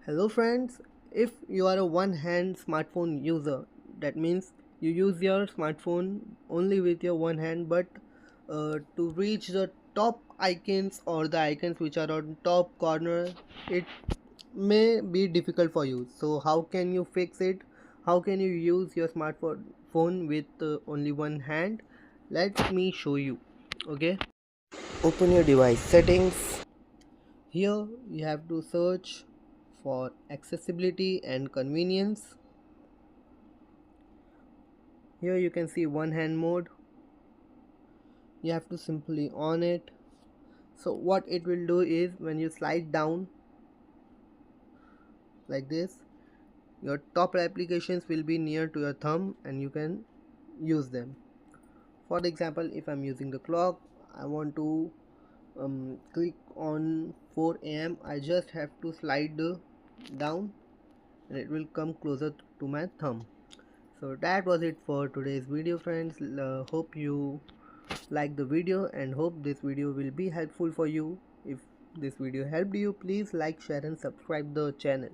Hello friends, if you are a one-hand smartphone user, that means you use your smartphone only with your one hand, but to reach the top icons or the icons which are on top corner, it may be difficult for you. So how can you fix it? How can you use your smartphone with only one hand? Let me show you. Okay, open your device settings. Here you have to search for accessibility and convenience. Here you can see one hand mode. You have to simply on it. So what it will do is when you slide down like this, your top applications will be near to your thumb and you can use them. For example, if I'm using the clock, I want to click on 4 a.m. I just have to slide down and it will come closer to my thumb. So that was it for today's video friends. Hope you like the video and hope this video will be helpful for you. If this video helped you, please like, share and subscribe the channel.